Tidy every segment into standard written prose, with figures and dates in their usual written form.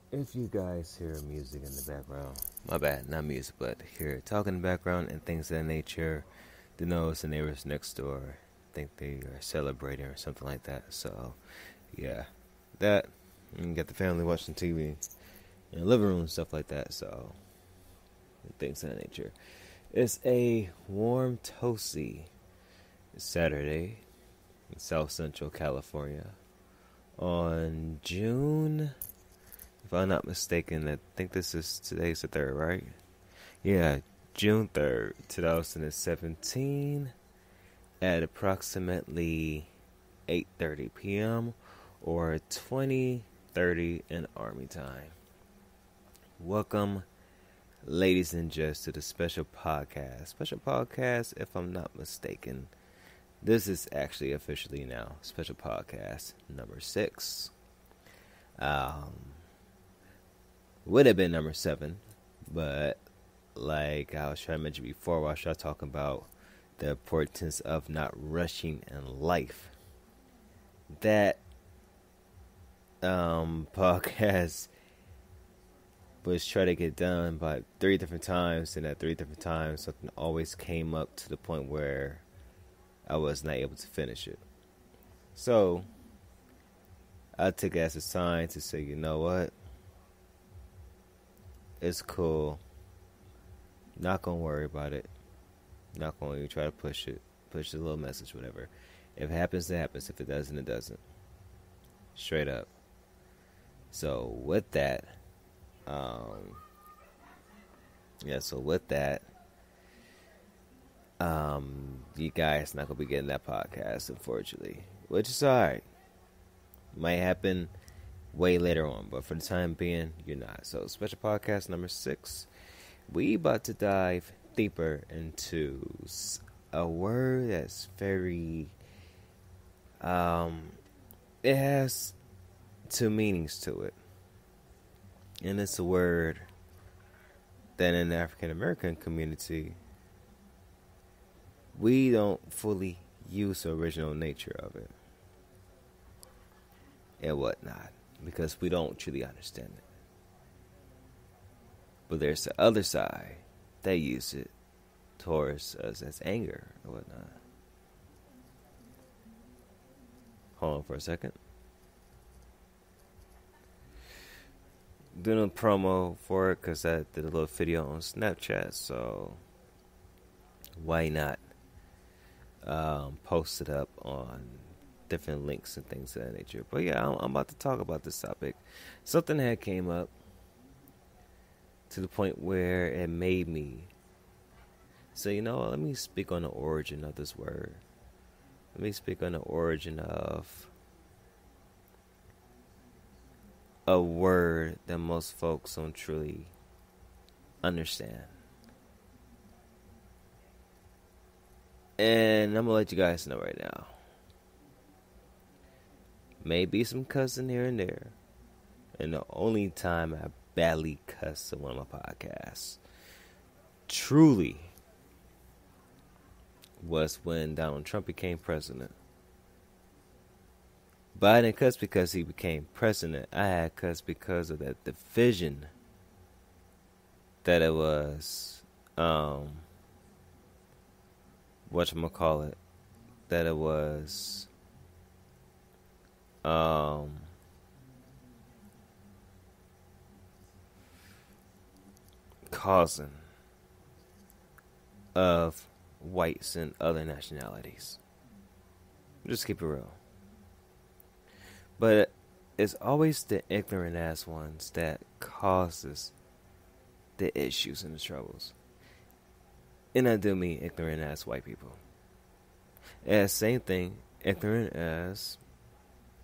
If you guys hear music in the background, my bad, not music, but hear talking in the background and things of that nature, then know it's the neighbors next door. Think they are celebrating or something like that. So, yeah, that and get the family watching TV in the living room and stuff like that. So, things of that nature. It's a warm, toasty Saturday in South Central California on June. If I'm not mistaken, I think today's the 3rd, right? Yeah, June 3rd, 2017, at approximately 8:30 p.m. or 20:30 in Army time. Welcome, ladies and gents, to the special podcast. Special podcast, if I'm not mistaken. This is actually officially now special podcast number 6. Would have been number 7, but like I was trying to mention before, while I was talking about the importance of not rushing in life, that podcast was trying to get done by 3 different times, and at 3 different times something always came up to the point where I was not able to finish it. So I took it as a sign to say, you know what, it's cool. Not gonna worry about it. Not gonna even try to push it. Push the little message, whatever. If it happens, it happens. If it doesn't, it doesn't. Straight up. So with that, you guys not gonna be getting that podcast, unfortunately, which is alright. Might happen way later on, but for the time being, you're not. So special podcast number 6. We about to dive deeper into a word that's very it has 2 meanings to it, and it's a word that in the African American community we don't fully use the original nature of it and whatnot, because we don't truly understand it. But there's the other side that use it towards us as anger or whatnot. Hold on for a second. Doing a promo for it because I did a little video on Snapchat, so why not post it up on different links and things of that nature. But yeah, I'm about to talk about this topic. Something had came up to the point where it made me say, you know what, let me speak on the origin of this word. Let me speak on the origin of a word that most folks don't truly understand. And I'm going to let you guys know right now. Maybe some cussing here and there. And the only time I badly cussed on one of my podcasts truly was when Donald Trump became president. But I didn't cuss because he became president. I had cussed because of that division that it was, whatchamacallit, that it was, causing of whites and other nationalities. Just keep it real. But it's always the ignorant ass ones that causes the issues and the troubles. And I do mean ignorant ass white people. And same thing, ignorant as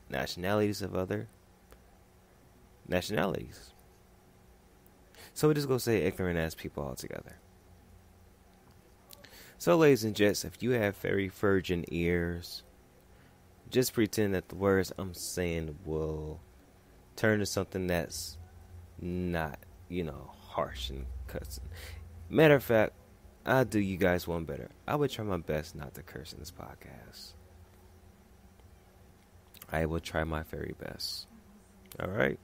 nationalities of other nationalities. So we just go say ignorant ass people altogether. So ladies and gents, if you have very virgin ears, just pretend that the words I'm saying will turn to something that's not, harsh and cussing. Matter of fact, I'll do you guys one better. I would try my best not to curse in this podcast. I will try my very best. Alright?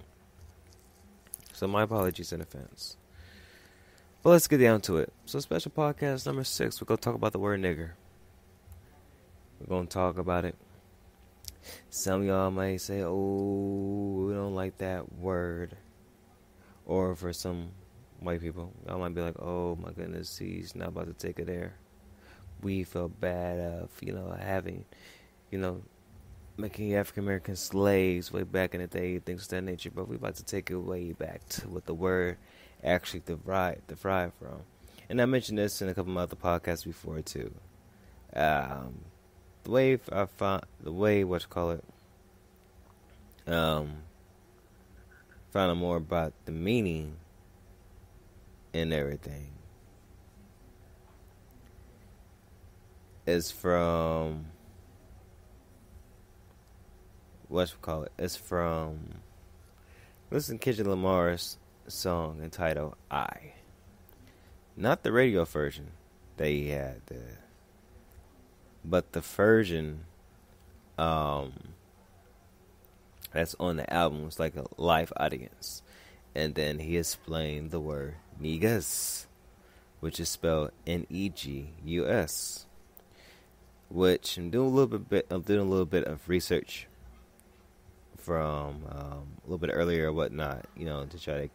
So my apologies in advance. But let's get down to it. So special podcast number 6, we're going to talk about the word nigger. We're going to talk about it. Some of y'all might say, oh, we don't like that word. Or for some white people, I might be like, oh my goodness, he's not about to take it there. We feel bad of, having, making African American slaves way back in the day, things of that nature. But we're about to take it way back to what the word actually derived from. And I mentioned this in a couple of other podcasts before too. The way found out more about the meaning and everything is from it's from listen to Kendrick Lamar's song entitled I. Not the radio version that he had, but the version that's on the album was like a live audience. And then he explained the word Negus, which is spelled Negus. Which I'm doing a little bit of research from a little bit earlier or whatnot, to try to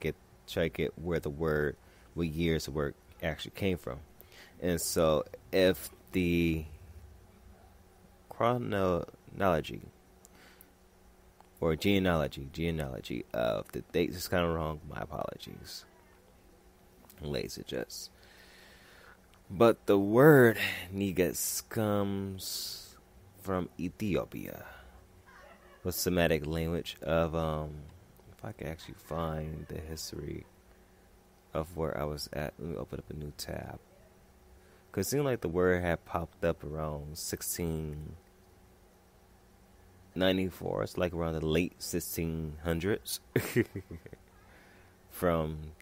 get where the word, what years the word actually came from. And so if the chronology or genealogy of the dates is kind of wrong, my apologies, ladies and gents. But the word Negus comes from Ethiopia, the Semitic language of if I can actually find the history of where I was at. Let me open up a new tab, because it seemed like the word had popped up around 1694. It's like around the late 1600s from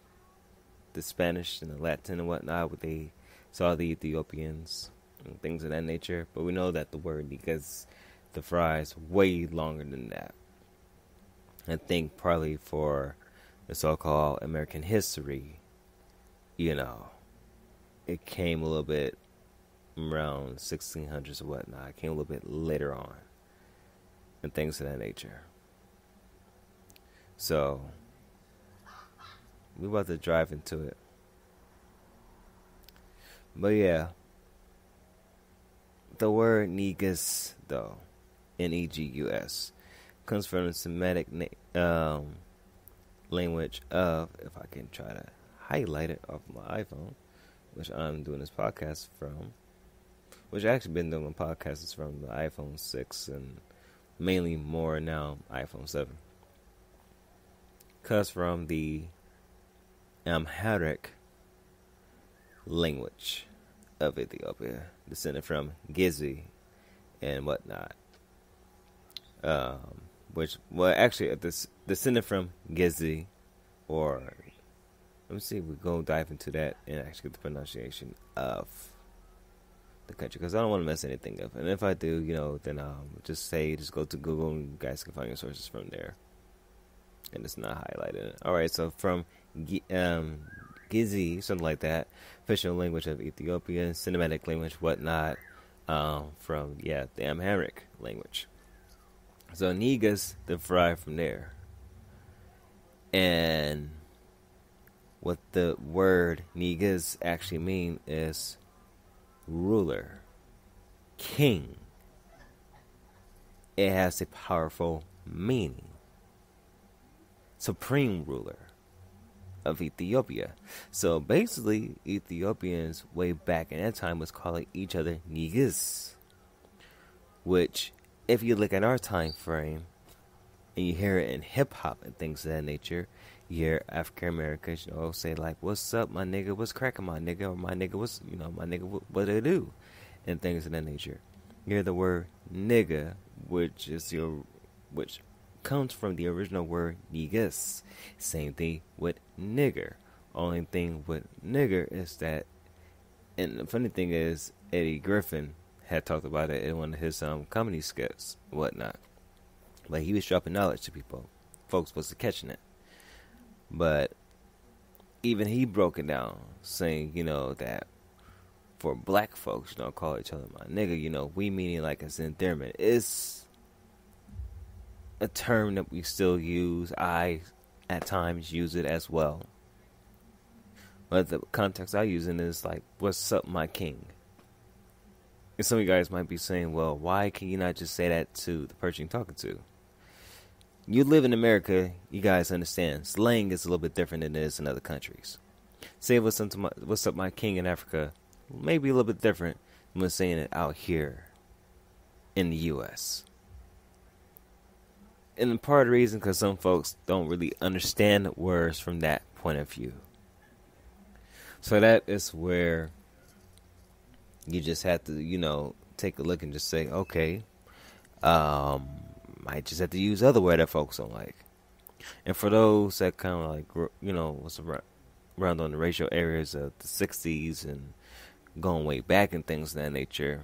the Spanish and the Latin and whatnot, where they saw the Ethiopians and things of that nature. But we know that the word Negus, the fries, way longer than that. I think probably for the so-called American history, it came a little bit around 1600s or whatnot. It came a little bit later on and things of that nature. So we're about to drive into it. But yeah, the word Negus, though, Negus, comes from the Semitic language of, if I can try to highlight it off my iPhone, which I'm doing this podcast from, which I've actually been doing my podcasts from the iPhone 6 and mainly more now iPhone 7. Comes from the Amharic language of Ethiopia, descended from Gizi and whatnot. Descended from Gizi, or let me see if we go dive into that and actually get the pronunciation of the country, because I don't want to mess anything up. And if I do, then just go to Google and you guys can find your sources from there. And it's not highlighted. Alright, so from Gizi, something like that, official language of Ethiopia, cinematic language, whatnot, from the Amharic language. So Negus derived from there. And what the word Negus actually mean is ruler, king. It has a powerful meaning. Supreme ruler of Ethiopia. So basically, Ethiopians way back in that time was calling each other Negus, which, if you look at our time frame and you hear it in hip hop and things of that nature, you hear African Americans, say like, "What's up, my nigga? What's cracking, my nigga?" Or "My nigga, my nigga, what do they do?" And things of that nature. You hear the word nigga, which comes from the original word Negus. Same thing with nigger. Only thing with nigger is that, and the funny thing is, Eddie Griffin had talked about it in one of his comedy skits, whatnot. But he was dropping knowledge to people. Folks wasn't catching it. But even he broke it down, saying, that for black folks, call each other my nigga, we meaning like as endearment. It's a term that we still use. I, at times, use it as well. But the context I use in is like, what's up, my king? And some of you guys might be saying, well, why can you not just say that to the person you're talking to? You live in America, you guys understand. Slang is a little bit different than it is in other countries. Say what's up, my king in Africa, maybe a little bit different than saying it out here in the U.S. And part of the reason, because some folks don't really understand words from that point of view. So that is where you just have to, take a look and just say, okay, might just have to use other words that folks don't like. And for those that kind of like, what's around on the racial areas of the 60s and going way back and things of that nature,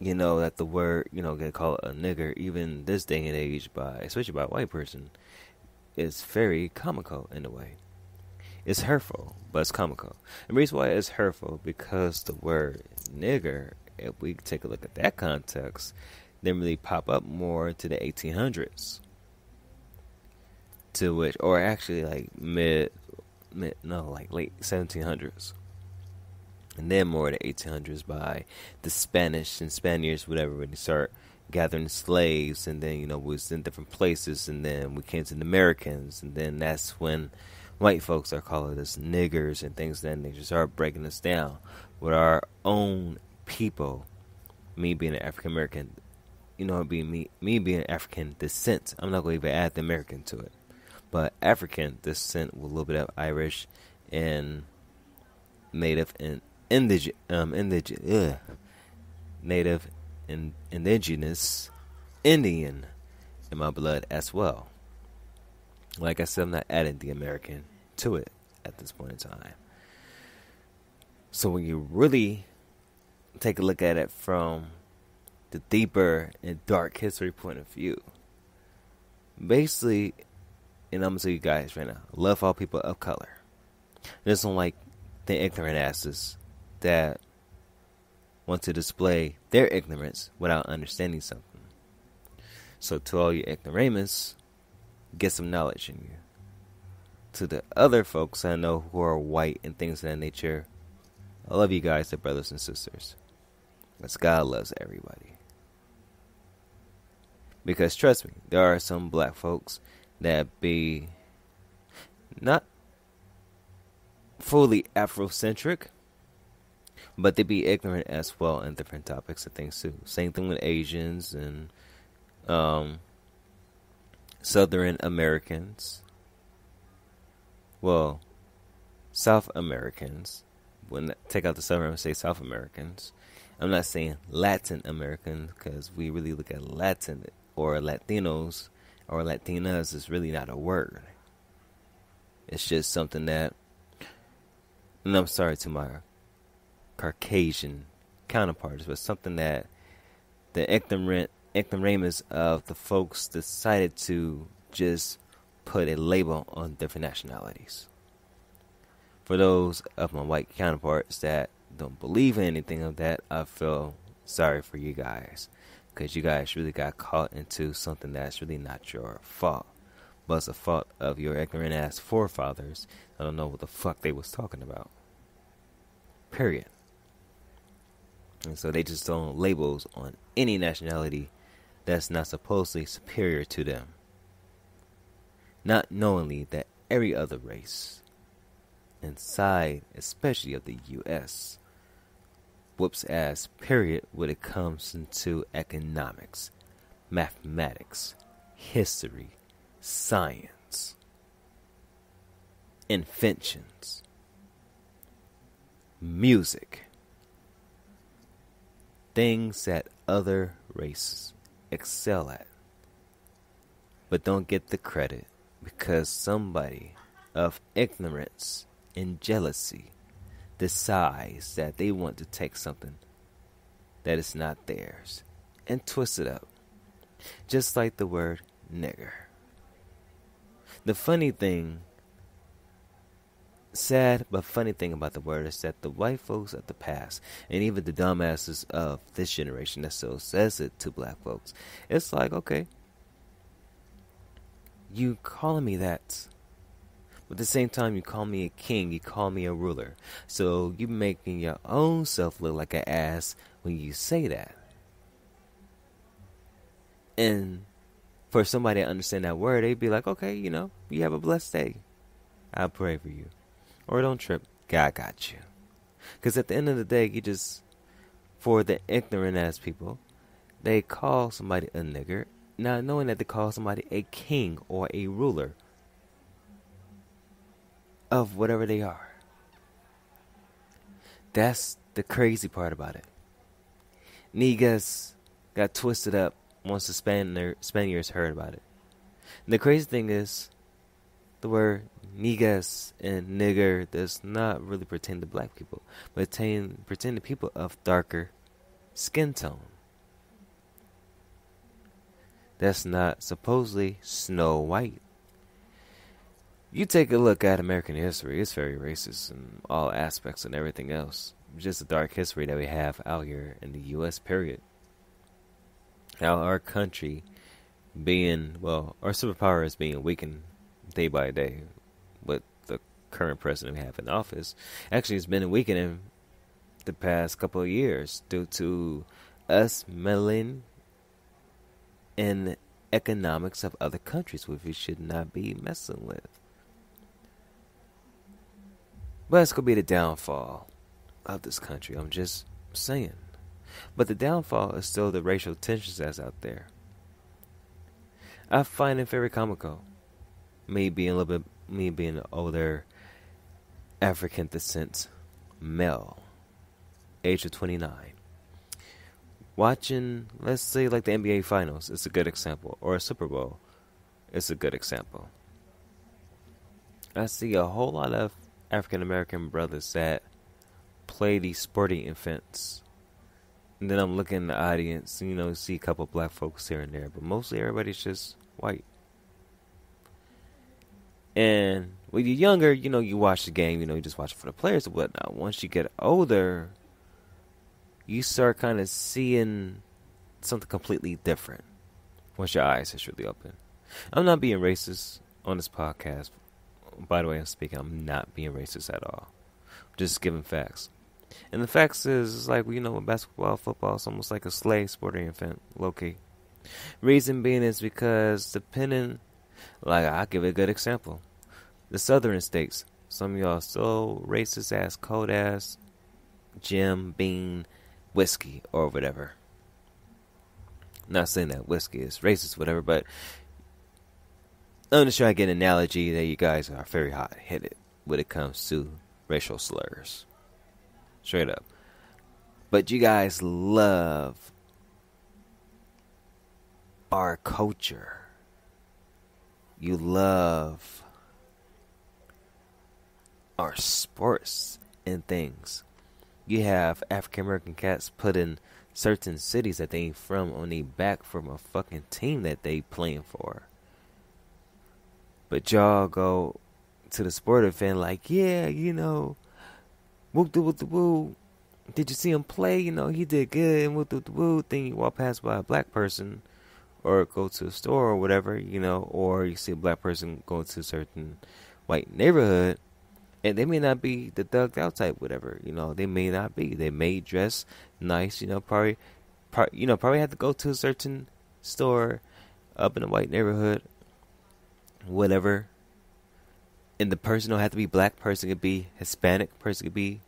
that the word, get called a nigger, even this day and age, especially by a white person, is very comical in a way. It's hurtful, but it's comical. And the reason why it's hurtful, because the word nigger, if we take a look at that context, didn't really pop up more to the 1800s. To which, or actually like late 1700s. And then more the 1800s by the Spanish and Spaniards, whatever, when they start gathering slaves, and then, we was in different places, and then we came to the Americans, and then that's when white folks are calling us niggers and things of that nature, start breaking us down with our own people. Me being an African American, being me being African descent. I'm not going to even add the American to it, but African descent with a little bit of Irish and Native and indigenous Indian in my blood as well. Like I said, I'm not adding the American to it at this point in time. So when you really take a look at it from the deeper and dark history point of view, basically, and I'm going to tell you guys right now, I love all people of color. I just don't like the ignorant asses that want to display their ignorance without understanding something. So to all you ignoramus, get some knowledge in you. To the other folks I know who are white and things of that nature, I love you guys, they're brothers and sisters. Because God loves everybody. Because trust me, there are some black folks that be not fully Afrocentric, but they be ignorant as well in different topics and things too. Same thing with Asians and Southern Americans. Well, South Americans. When take out the Southern, I say South Americans. I'm not saying Latin Americans, because we really look at Latin or Latinos or Latinas is really not a word. It's just something that, and I'm sorry to my Caucasian counterparts, but something that the ignoramus of the folks decided to just put a label on different nationalities. For those of my white counterparts that don't believe in anything of that, I feel sorry for you guys, because you guys really got caught into something that's really not your fault, but it's a fault of your ignorant ass forefathers. I don't know what the fuck they was talking about. Period. And so they just throw labels on any nationality that's not supposedly superior to them, not knowingly that every other race inside, especially of the U.S., whoops ass, period, when it comes into economics, mathematics, history, science, inventions, music, things that other races excel at, but don't get the credit because somebody of ignorance and jealousy decides that they want to take something that is not theirs and twist it up, just like the word nigger. The funny thing sad but funny thing about the word is that the white folks of the past, and even the dumbasses of this generation that still says it to black folks, it's like, okay, you calling me that, but at the same time you call me a king, you call me a ruler. So you making your own self look like an ass when you say that. And for somebody to understand that word, they'd be like, okay, you have a blessed day. I'll pray for you. Or don't trip. God got you. Because at the end of the day, for the ignorant ass people, they call somebody a nigger, not knowing that they call somebody a king or a ruler of whatever they are. That's the crazy part about it. Negus got twisted up once the Spaniards heard about it. And the crazy thing is, the word Negus and Nigger does not really pertain to black people, but pertain to people of darker skin tone. That's not supposedly Snow White. You take a look at American history, it's very racist in all aspects and everything else. Just a dark history that we have out here in the U.S., period. How our country our superpower is being weakened day by day with the current president we have in office. Actually, it's been weakening the past couple of years due to us meddling in economics of other countries, which we should not be messing with. But it's going to be the downfall of this country. I'm just saying. But the downfall is still the racial tensions that's out there. I find it very comical. Me being an older African descent male, age of 29. Watching, let's say, like the NBA Finals, it's a good example. Or a Super Bowl, it's a good example. I see a whole lot of African American brothers that play these sporting events. And then I'm looking in the audience, see a couple black folks here and there. But mostly everybody's just white. And when you're younger, you watch the game, you just watch it for the players and whatnot. Once you get older, you start kind of seeing something completely different. Once your eyes is really open. I'm not being racist on this podcast. By the way, I'm not being racist at all. I'm just giving facts. And the facts is, it's like, with basketball, football, it's almost like a slave sporting event, low-key. Reason being is because I'll give a good example. The southern states, some of y'all so racist ass, cold ass, Jim Beam whiskey or whatever. Not saying that whiskey is racist, whatever, but I'm just trying to get an analogy that you guys are very hot-headed when it comes to racial slurs. Straight up. But you guys love our culture. You love our sports and things. You have African American cats put in certain cities that they ain't from on their back from a fucking team that they playing for. But y'all go to the sport event like, yeah, woo. Did you see him play? He did good. And woo. Then you walk past by a black person or go to a store or whatever, or you see a black person go to a certain white neighborhood and they may not be the thugged out type, whatever, they may not be. They may dress nice, probably have to go to a certain store up in a white neighborhood, whatever. And the person don't have to be black. Person could be Hispanic. Person could be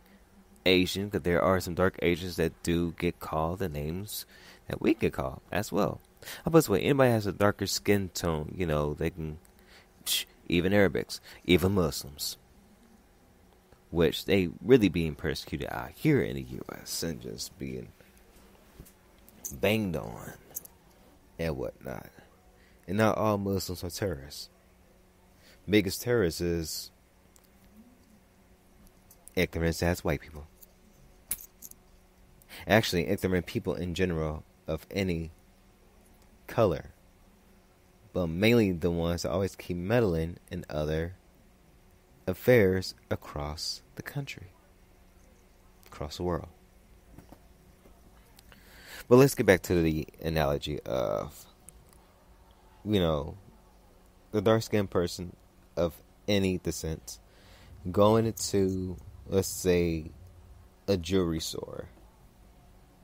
Asian, because there are some dark Asians that do get called the names that we get called as well. I'll put this way: anybody has a darker skin tone, they can, even Arabics, even Muslims, which they really being persecuted out here in the U.S. and just being banged on and whatnot. And not all Muslims are terrorists. Biggest terrorist is ignorance as white people. Actually, ignorant people in general of any color. But mainly the ones that always keep meddling in other affairs across the country, across the world. But let's get back to the analogy of, the dark-skinned person of any descent going into, let's say, a jewelry store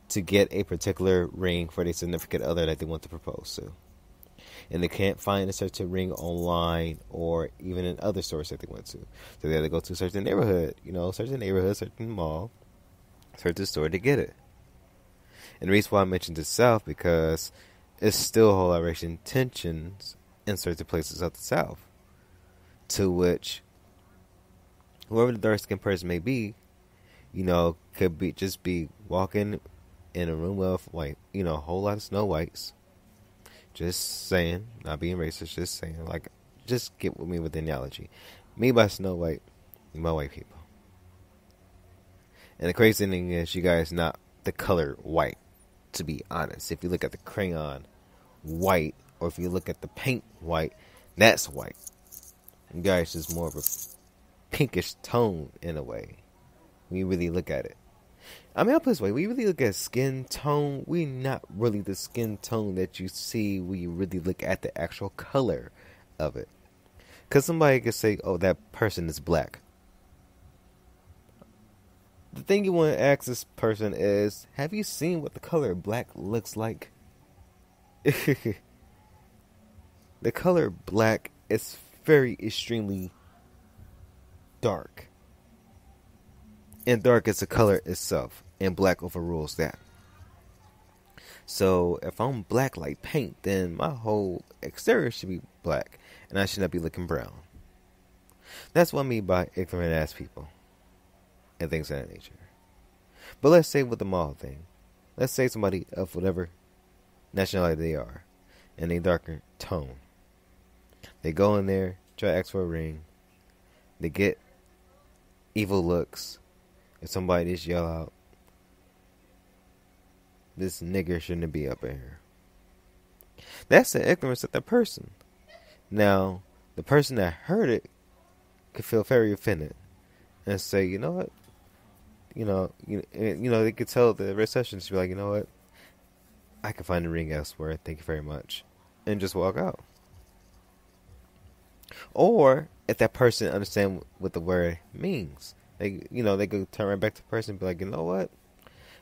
to get a particular ring for their significant other that they want to propose to. And they can't find a certain ring online or even in other stores that they went to. So they had to go to a certain neighborhood, certain mall, certain store to get it. And the reason why I mentioned the South, because it's still a whole lot of racial tensions in certain places of the South, to which whoever the dark-skinned person may be, could be walking in a room of white, a whole lot of Snow Whites. Just saying, not being racist, just saying, just get with me with the analogy. Me by Snow White, me by white people. And the crazy thing is, you guys not the color white, to be honest. If you look at the crayon white, or if you look at the paint white, that's white. You guys just more of a pinkish tone in a way, when you really look at it. I mean, I'll put it this way, when you really look at skin tone, we not really the skin tone that you see when you really look at the actual color of it. Because somebody could say, oh, that person is black. The thing you want to ask this person is, have you seen what the color black looks like? The color black is very extremely dark. And dark is the color itself. And black overrules that. So if I'm black like paint, then my whole exterior should be black. And I should not be looking brown. That's what I mean by ignorant ass people. And things of that nature. But let's say with the mall thing. Let's say somebody of whatever nationality they are. And a darker tone. They go in there, try to ask for a ring. They get evil looks. And somebody just yell out, this nigger shouldn't be up in here. That's the ignorance of that person. Now, the person that heard it could feel very offended. And say, you know what? They could tell the receptionist to be like, you know what? I can find a ring elsewhere. Thank you very much. And just walk out. Or, if that person understands what the word means, they could turn right back to the person and be like, you know what?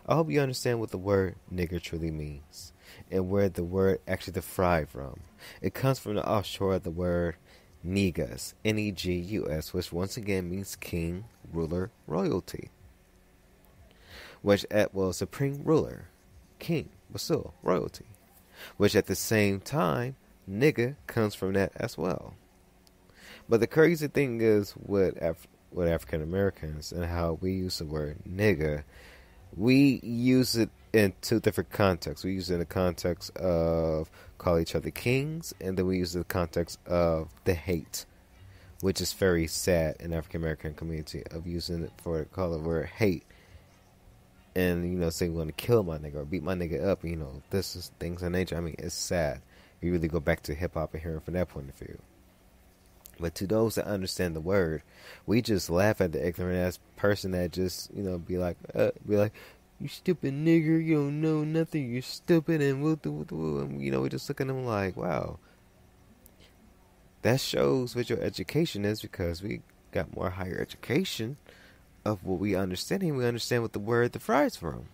I hope you understand what the word nigger truly means. And where the word actually derived from. It comes from the offshore of the word Negus. Negus, which once again means king, ruler, royalty. Which supreme ruler, king, but still royalty. Which at the same time, nigga comes from that as well. But the crazy thing is with African Americans and how we use the word nigga, we use it in two different contexts. We use it in the context of call each other kings, and then we use it in the context of the hate, which is very sad in the African American community of using it for call the word hate. And, say we want to kill my nigga or beat my nigga up, this is things of nature. I mean, it's sad. You really go back to hip hop and hearing from that point of view. But to those that understand the word, we just laugh at the ignorant ass person that just, be like, you stupid nigger, you don't know nothing, you're stupid, and we just look at them like, wow. That shows what your education is, because we got more higher education of what we understand, and we understand what the word derives from.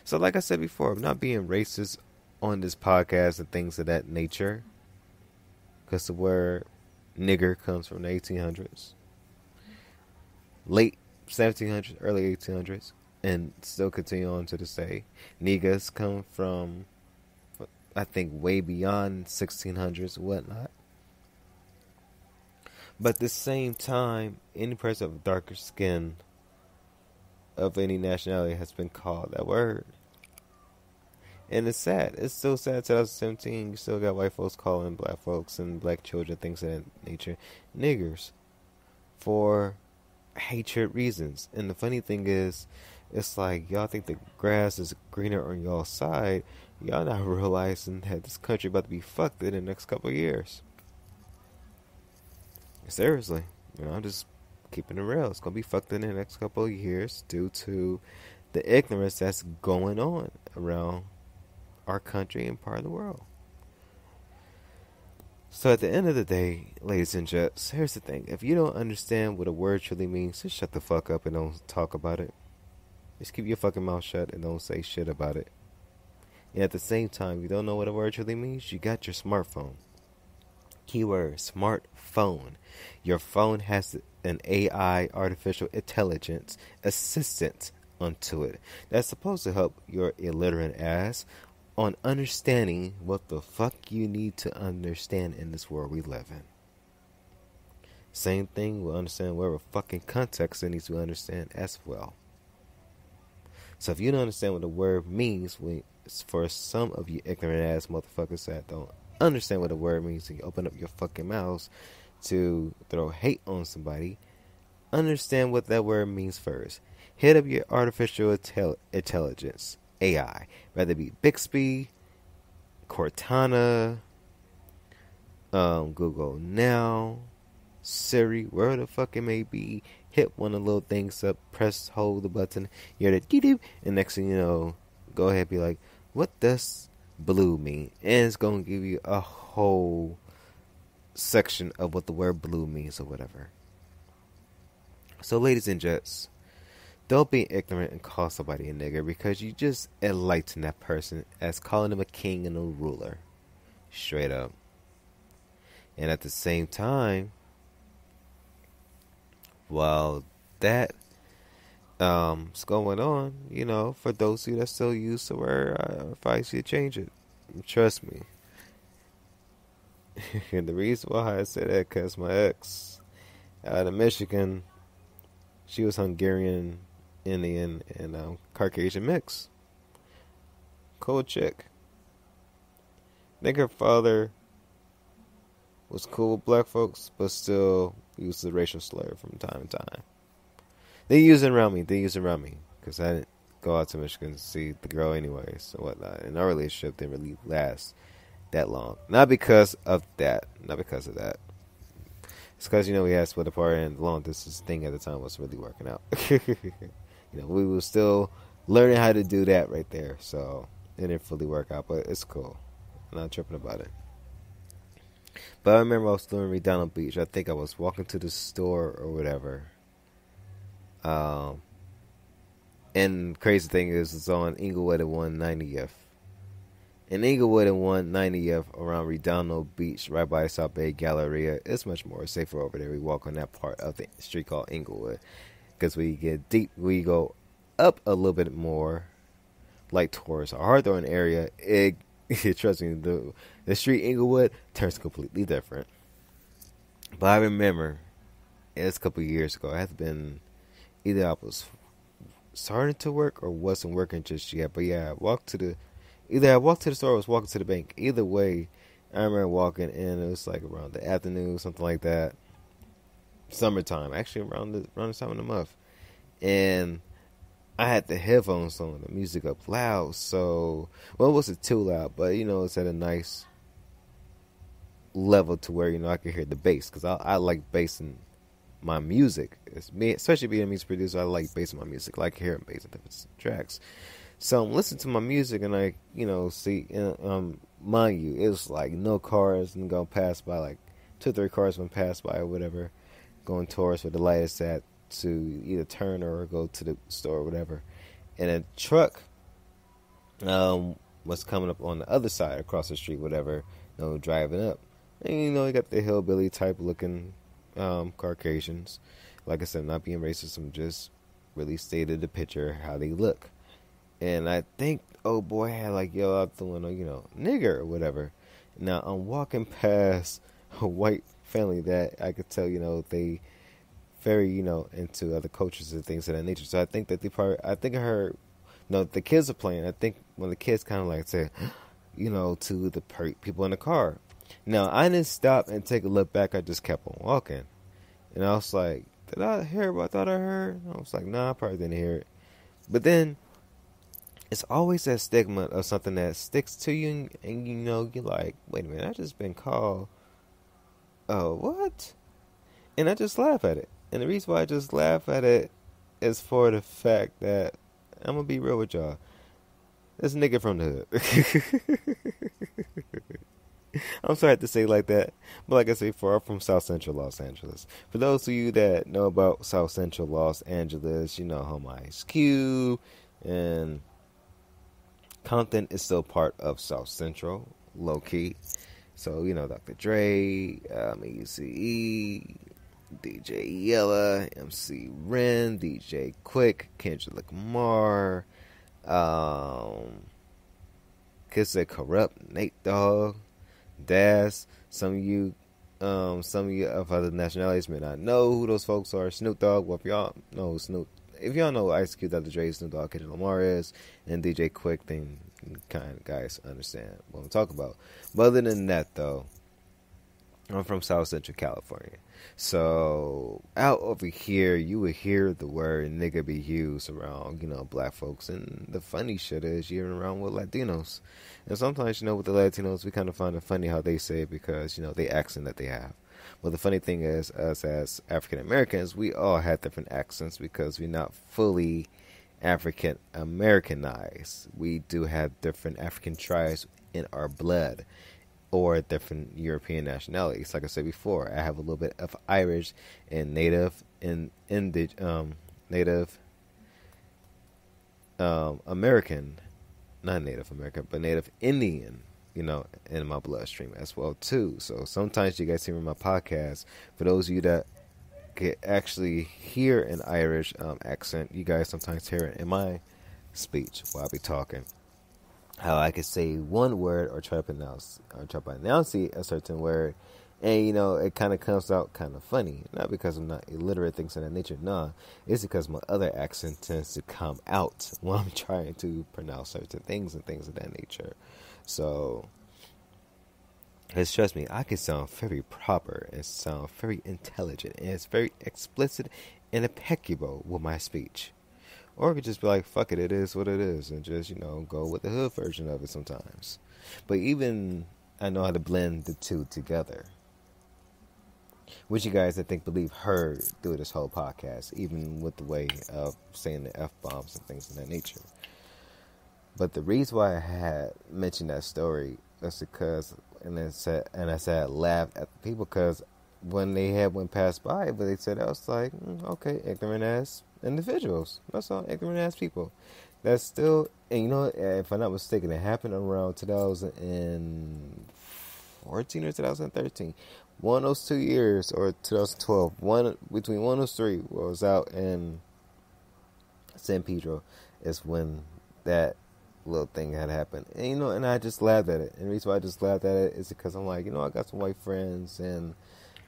So like I said before, I'm not being racist on this podcast and things of that nature. Because the word nigger comes from the 1800s. Late 1700s, early 1800s. And still continue on to this day. Negus come from, I think, way beyond 1600s and whatnot. But at the same time, any person of darker skin of any nationality has been called that word. And it's sad. It's still sad. 2017, you still got white folks calling black folks and black children, things of that nature, niggers for hatred reasons. And the funny thing is, it's like y'all think the grass is greener on y'all's side. Y'all not realizing that this country about to be fucked in the next couple of years. Seriously, I'm just keeping it real. It's gonna be fucked in the next couple of years due to the ignorance that's going on around our country and part of the world. So at the end of the day, ladies and gents, here's the thing. If you don't understand what a word truly means, just shut the fuck up and don't talk about it. Just keep your fucking mouth shut and don't say shit about it. And at the same time, you don't know what a word truly means, you got your smartphone. Keyword, smartphone. Your phone has an AI, artificial intelligence, assistant onto it. That's supposed to help your illiterate ass on understanding what the fuck you need to understand in this world we live in. Same thing, we'll understand whatever fucking context it needs to understand as well. So if you don't understand what the word means, for some of you ignorant ass motherfuckers that don't understand what the word means and you open up your fucking mouths to throw hate on somebody, understand what that word means first. Hit up your artificial intelligence, AI, whether it be Bixby, Cortana, Google Now, Siri, wherever the fuck it may be. Hit one of the little things up, hold the button, you're the dee-doo, and next thing you know, go ahead and be like, what does blue mean? And it's going to give you a whole section of what the word blue means or whatever. So ladies and gents, don't be ignorant and call somebody a nigger, because you just enlighten that person as calling them a king and a ruler. Straight up. And at the same time, while that is going on, for those of you that still use the word, I advise you to change it. Trust me. And the reason why I say that, because my ex out of Michigan, she was Hungarian, Indian, and Caucasian mix. Cool chick. I think her father was cool with black folks, but still used the racial slur from time to time. They use it around me, because I didn't go out to Michigan to see the girl anyways, or whatnot. And our relationship didn't really last that long. Not because of that. It's because, we had split apart, and the long distance thing at the time wasn't really working out. We were still learning how to do that right there, so it didn't fully work out, but it's cool. I'm not tripping about it. But I remember I was still in Redondo Beach. I think I was walking to the store or whatever. And crazy thing is, it's on Inglewood and 190th. In Inglewood and 190th, around Redondo Beach, right by South Bay Galleria, it's much more safer over there. We walk on that part of the street called Inglewood, because we get deep, we go up a little bit more, like towards our Hawthorne area. Trust me, the street Inglewood turns completely different. But I remember, it's a couple of years ago, I had been, either I was starting to work or wasn't working just yet. But yeah, I walked to the store or was walking to the bank. Either way, I remember walking in, it was like around the afternoon, something like that. Summertime, actually around the time of the month. And I had the headphones on, the music up loud, so, it wasn't too loud, but, it's at a nice level to where, I could hear the bass, because I like bass in my music. It's me, especially being a music producer, I like bass in my music. I like hearing bass in different tracks. So I'm listening to my music, and I, see, mind you, it was like no cars and going past by, like 2 or 3 cars went past by or whatever, going towards where the light is at, to either turn or go to the store or whatever. And a truck was coming up on the other side across the street, whatever, driving up. And you got the hillbilly type looking Caucasians. Like I said, I'm not being racist, I'm just really stated the picture how they look. And I think oh boy had like yelled out the window, nigger or whatever. Now I'm walking past a white family that I could tell, they very, into other cultures and things of that nature. So I think that I heard, the kids are playing. I think when the kids kind of like said, to the people in the car. Now, I didn't stop and take a look back. I just kept on walking. And I was like, did I hear what I thought I heard? I was like, nah, I probably didn't hear it. But then, it's always that stigma of something that sticks to you. And you're like, wait a minute, I just been called, oh, what? And I just laugh at it. And the reason why I just laugh at it is for the fact that, I'm going to be real with y'all. This nigga from the hood. I'm sorry to say it like that, but like I say, I'm from South Central Los Angeles. For those of you that know about South Central Los Angeles, you know Home Ice Cube and Compton is still part of South Central, low key. So, you know, Dr. Dre, ECE, DJ Yella, MC Ren, DJ Quick, Kendrick Lamar, Kiss It Corrupt, Nate Dogg, Das. Some of you of other nationalities may not know who those folks are. Snoop Dogg. Well, if y'all know if y'all know Ice Cube, Dr. Dre, Snoop Dogg, Kendrick Lamar is, and DJ Quick, then you kind of guys understand what I'm talking about. But other than that, though, I'm from South Central California. So out over here, you would hear the word nigga be used around, you know, black folks. And the funny shit is you're around with Latinos. And sometimes, you know, with the Latinos, we kind of find it funny how they say it because, you know, the accent that they have. Well, the funny thing is, us as African Americans, we all have different accents because we're not fully African Americanized. We do have different African tribes in our blood, or different European nationalities. Like I said before, I have a little bit of Irish and Native and Native American, not Native American, but Native Indian, you know, in my bloodstream as well too. So sometimes you guys hear in my podcast, for those of you that can actually hear an Irish accent, you guys sometimes hear it in my speech while I be talking. How I could say one word or try to pronounce a certain word, and you know it kind of comes out kind of funny. Not because I'm not illiterate, things of that nature. Nah, it's because my other accent tends to come out when I'm trying to pronounce certain things and things of that nature. So, because trust me, I can sound very proper and sound very intelligent, and it's very explicit and impeccable with my speech. Or it could just be like, fuck it, it is what it is, and just, you know, go with the hood version of it sometimes. But even I know how to blend the two together, which you guys, I think, heard through this whole podcast, even with the way of saying the F-bombs and things of that nature. But the reason why I had mentioned that story was because, and I said I laughed at the people because when they had went past by, but they said, I was like, okay, ignorant ass individuals. That's all, ignorant ass people. That's still, and you know, if I'm not mistaken, it happened around 2014 or 2013. One of those 2 years, or 2012, between one of those three, where I was out in San Pedro, is when that little thing had happened. And you know, and I just laughed at it. And the reason why I just laughed at it is because I'm like, you know, I got some white friends and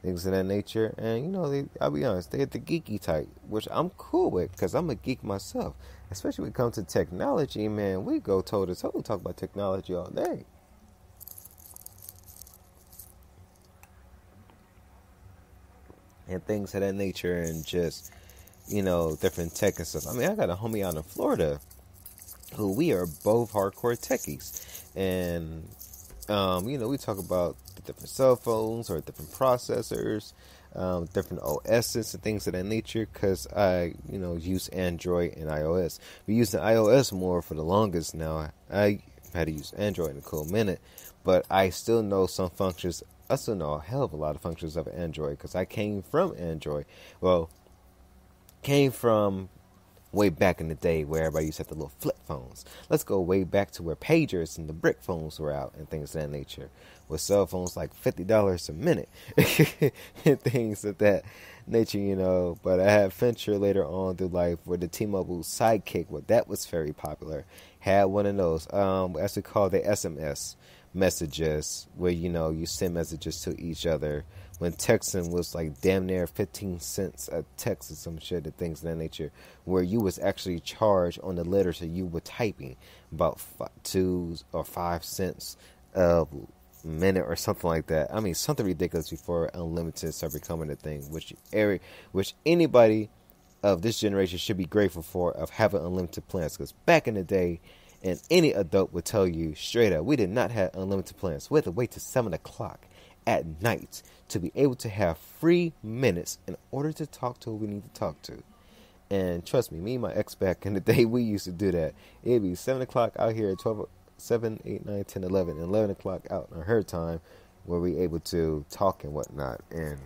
things of that nature, and you know, I'll be honest, they're the geeky type, which I'm cool with because I'm a geek myself. Especially when it comes to technology, man, we go toe to toe and talk about technology all day. And things of that nature, and just, you know, different tech and stuff. I mean, I got a homie out in Florida who we are both hardcore techies, and you know, we talk about the different cell phones or different processors, different OSs and things of that nature, because I, you know, use Android and iOS. We use the iOS more for the longest now. I had to use Android in a cool minute, but I still know some functions. I still know a hell of a lot of functions of Android because I came from Android. Well, came from way back in the day where everybody used to have the little flip phones. Let's go way back to where pagers and the brick phones were out and things of that nature. With cell phones like $50 a minute and things of that nature, you know. But I had Venture later on through life where the T-Mobile Sidekick, well, that was very popular. Had one of those, as we call the SMS messages, where, you know, you send messages to each other. When texting was like damn near 15 cents a text or some shit and things of that nature, where you was actually charged on the letters that you were typing about 2 or 5 cents a minute or something like that. I mean, something ridiculous before unlimited started becoming a thing, which anybody of this generation should be grateful for, of having unlimited plans, because back in the day, and any adult would tell you straight up, we did not have unlimited plans. We had to wait till 7 o'clock at night to be able to have free minutes in order to talk to who we need to talk to. And trust me and my ex back in the day, we used to do that. It'd be 7 o'clock out here at 12, 7, 8, 9, 10, 11, and 11 o'clock out on her time where we able to talk and whatnot. And,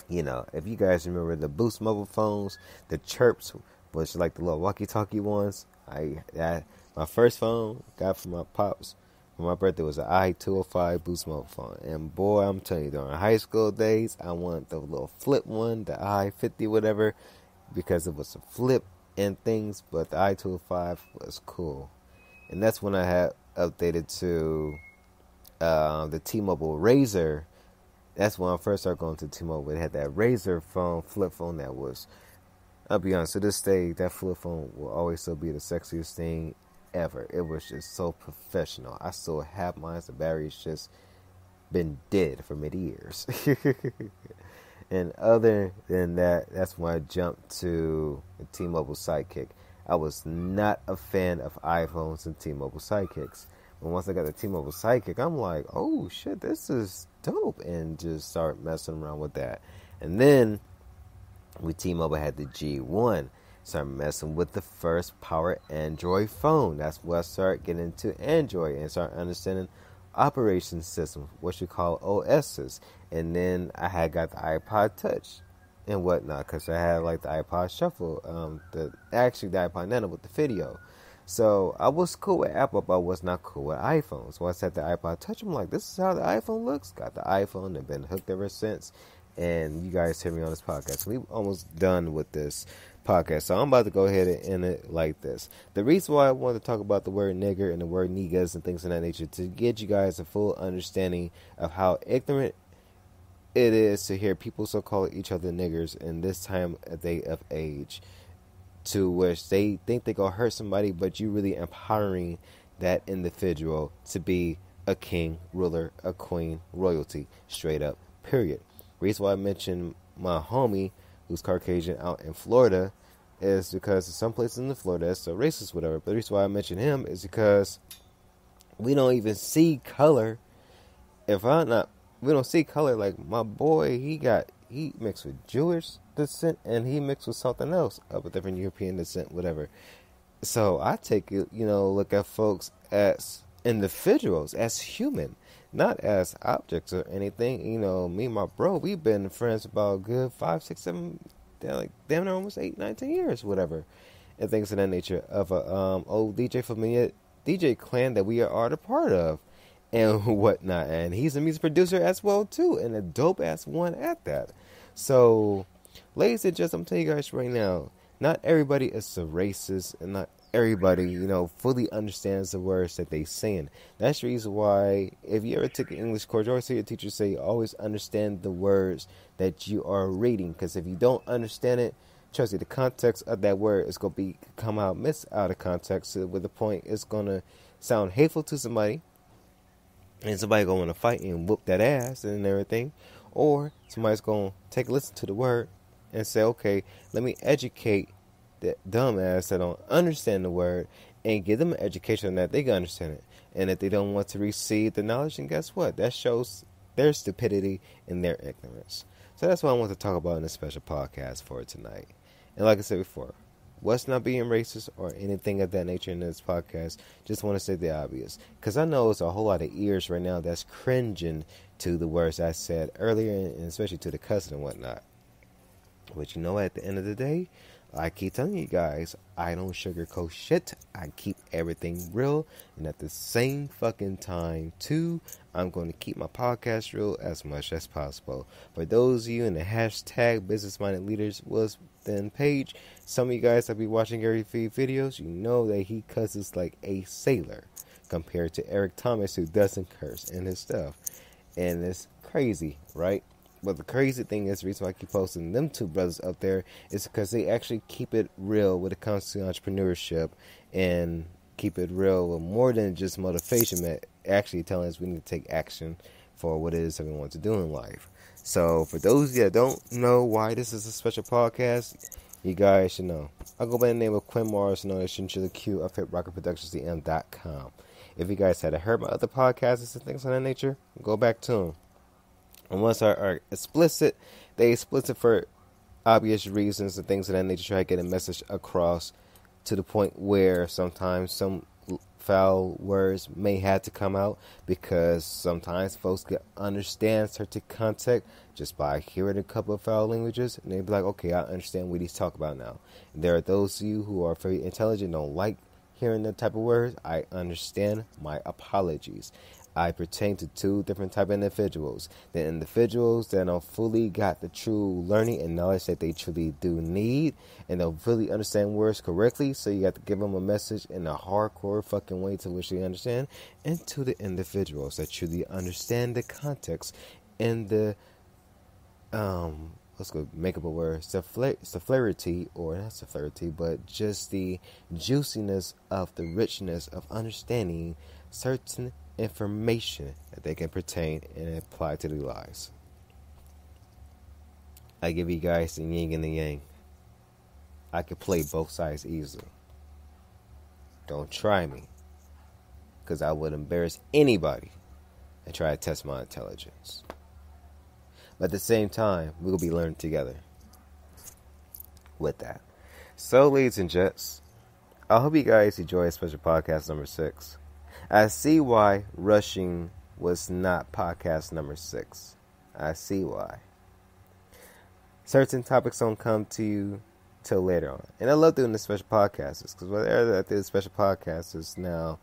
you know, if you guys remember the Boost mobile phones, the chirps, which like the little walkie-talkie ones, my first phone got from my pops for my birthday was an i205 Boost mobile phone. And boy, I'm telling you, during high school days, I wanted the little flip one, the i50 whatever, because it was a flip and things, but the i205 was cool. And that's when I had updated to the T-Mobile Razr. That's when I first started going to T-Mobile. It had that Razr phone, flip phone that was, I'll be honest, to this day, that flip phone will always still be the sexiest thing ever. It was just so professional. I still have mine. The battery's just been dead for many years. And other than that, that's when I jumped to the T-Mobile Sidekick. I was not a fan of iPhones and T-Mobile Sidekicks. But once I got the T-Mobile Sidekick, I'm like, oh shit, this is dope. And just start messing around with that. And then, with T-Mobile had the G1. Started messing with the first power Android phone. That's where I started getting into Android and started understanding operation systems, what you call OSs. And then I had got the iPod Touch and whatnot, because I had like the iPod Shuffle, the iPod Nano with the video. So I was cool with Apple, but I was not cool with iPhones. Once I had the iPod Touch, I'm like, this is how the iPhone looks. Got the iPhone and been hooked ever since. And you guys hear me on this podcast. We're almost done with this podcast, so I'm about to go ahead and end it like this. The reason why I wanted to talk about the word nigger and the word negus and things of that nature, to get you guys a full understanding of how ignorant it is to hear people so call each other niggers in this time of age, to which they think they're gonna hurt somebody, but you really empowering that individual to be a king, ruler, a queen, royalty, straight up, period. Reason why I mentioned my homie who's Caucasian out in Florida is because some places in Florida it's so racist, whatever. But the reason why I mention him is because we don't even see color. We don't see color. Like my boy, he mixed with Jewish descent and he mixed with something else of a different European descent, whatever. So I take it, look at folks as individuals, as human, not as objects or anything. Me and my bro, we've been friends about a good 5, 6, 7, like damn near almost 8, 9, 10 years, whatever, and things of that nature. Of a old DJ familiar DJ clan that we are a part of, and whatnot. And he's a music producer as well too, and a dope ass one at that. So, ladies and gentlemen, I'm telling you guys right now, not everybody is a racist, and not everybody, fully understands the words that they saying. That's the reason why, if you ever took an English course, you always hear your teacher say, always understand the words that you are reading. Because if you don't understand it, trust me, the context of that word is going to come out out of context. So with the point, it's going to sound hateful to somebody, and somebody going to want to fight and whoop that ass and everything. Or somebody's going to take a listen to the word and say, okay, let me educate that dumbass that don't understand the word and give them an education that they can understand it. And if they don't want to receive the knowledge, then guess what? That shows their stupidity and their ignorance. So that's what I want to talk about in this special podcast for tonight. And like I said before, what's not being racist or anything of that nature in this podcast, just want to say the obvious. Because I know it's a whole lot of ears right now that's cringing to the words I said earlier, and especially to the cussing and whatnot. But at the end of the day, I keep telling you guys, I don't sugarcoat shit. I keep everything real. And at the same fucking time, too, I'm going to keep my podcast real as much as possible. For those of you in the hashtag Business Minded Leaders was then page, some of you guys that be watching Gary Vee videos, you know that he cusses like a sailor compared to Eric Thomas, who doesn't curse in his stuff. And it's crazy, right? But the crazy thing is, the reason why I keep posting them two brothers up there is because they actually keep it real when it comes to entrepreneurship, and keep it real with more than just motivation, but actually telling us we need to take action for what it is that we want to do in life. So for those of you that don't know why this is a special podcast, you guys should know. I'll go by the name of Quinn Morris, known as Chinchilla Q of HipRockerProductionsDM.com. If you guys had heard my other podcasts and things of that nature, go back to them. And once are explicit, they explicit for obvious reasons and things of that nature, try to get a message across to the point where sometimes some foul words may have to come out, because sometimes folks can understand certain context just by hearing a couple of foul languages, and they be like, okay, I understand what he's talking about now. And there are those of you who are very intelligent, don't like hearing that type of words. I understand. My apologies. I pertain to two different type of individuals. The individuals that don't fully got the true learning and knowledge that they truly do need, and they'll really understand words correctly, so you got to give them a message in a hardcore fucking way to which they understand. And to the individuals that truly understand the context and the let's go make up a word, celerity, or not celerity, but just the juiciness of the richness of understanding certain information that they can pertain and apply to their lives. I give you guys the yin and the yang. I could play both sides easily. Don't try me, because I would embarrass anybody and try to test my intelligence. But at the same time, we'll be learning together with that. So, ladies and gents, I hope you guys enjoy special podcast number 6. I see why rushing was not podcast number 6. I see why. Certain topics don't come to you till later on. And I love doing the special podcasts, because whenever I do the special podcasts now,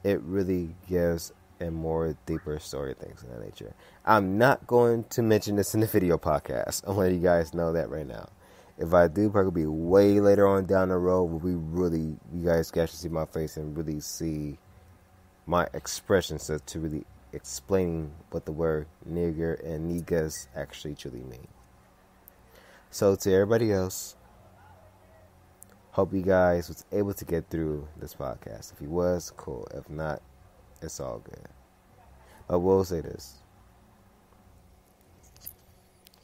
it really gives a more deeper story, things of that nature. I'm not going to mention this in the video podcast. I'm letting you guys know that right now. If I do, probably be way later on down the road where you guys can actually see my face and really see my expressions to really explain what the word nigger and negus actually truly mean. So to everybody else, hope you guys was able to get through this podcast. If you was, cool. If not, it's all good. I will say this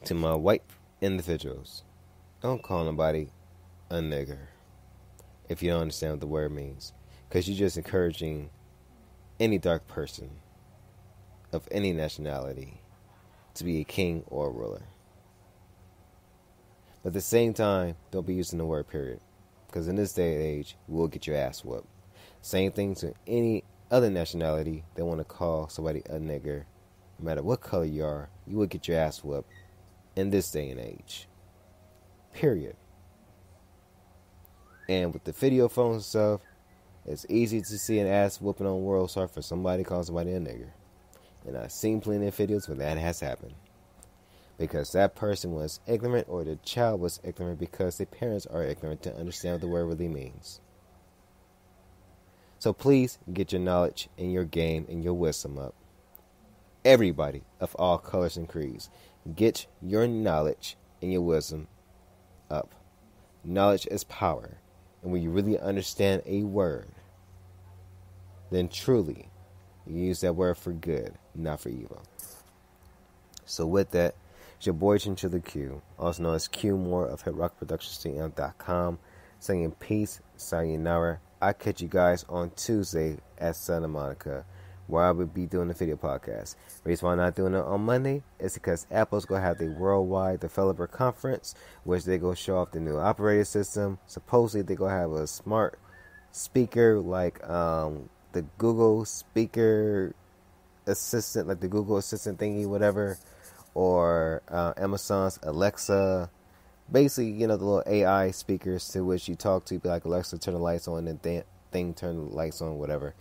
to my white individuals: don't call nobody a nigger if you don't understand what the word means, because you're just encouraging any dark person of any nationality to be a king or a ruler. But at the same time, don't be using the word period, because in this day and age, you will get your ass whooped. Same thing to any other nationality that want to call somebody a nigger. No matter what color you are, you will get your ass whooped in this day and age. Period. And with the video phones and stuff, it's easy to see an ass whooping on World Star for somebody calling somebody a nigger. And I've seen plenty of videos where that has happened, because that person was ignorant, or the child was ignorant because their parents are ignorant to understand what the word really means. So please get your knowledge and your game and your wisdom up. Everybody of all colors and creeds, get your knowledge and your wisdom up. Knowledge is power. And when you really understand a word, then truly you use that word for good, not for evil. So with that, it's your boy Chinchilla Q, also known as Q Moore of HitRockProductionsTM.com, saying peace, sayonara. I'll catch you guys on Tuesday at Santa Monica, where I will be doing the video podcast. The reason why I'm not doing it on Monday is because Apple's going to have the Worldwide Developer Conference, which they're going to show off the new operating system. Supposedly, they're going to have a smart speaker like the Google speaker assistant, like the Google Assistant thingy, whatever, or Amazon's Alexa. Basically, you know, the little AI speakers to which you talk to, be like, Alexa, turn the lights on, and thing turn the lights on, whatever.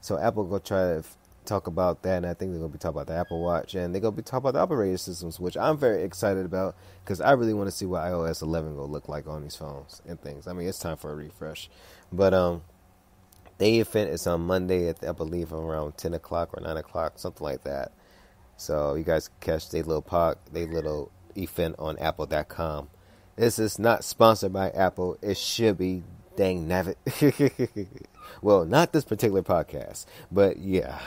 So Apple going to try to talk about that, and I think they're going to be talking about the Apple Watch, and they're going to be talking about the operating systems, which I'm very excited about, because I really want to see what iOS 11 going to look like on these phones and things. I mean, it's time for a refresh. But the event is on Monday, I believe, around 10 o'clock or 9 o'clock, something like that. So you guys can catch their little event on Apple.com. This is not sponsored by Apple. It should be. Dang nabbit. Well, not this particular podcast, but yeah.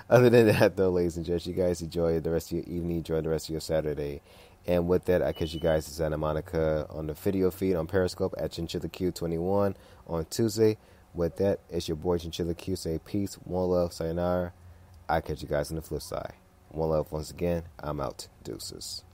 Other than that, though, ladies and gents, you guys enjoy the rest of your evening, enjoy the rest of your Saturday. And with that, I catch you guys in Santa Monica on the video feed on Periscope at ChinchillaQ21 on Tuesday. With that, it's your boy Chinchilla Q. Say peace, more love, sayonara. I catch you guys on the flip side. One love once again. I'm out. Deuces.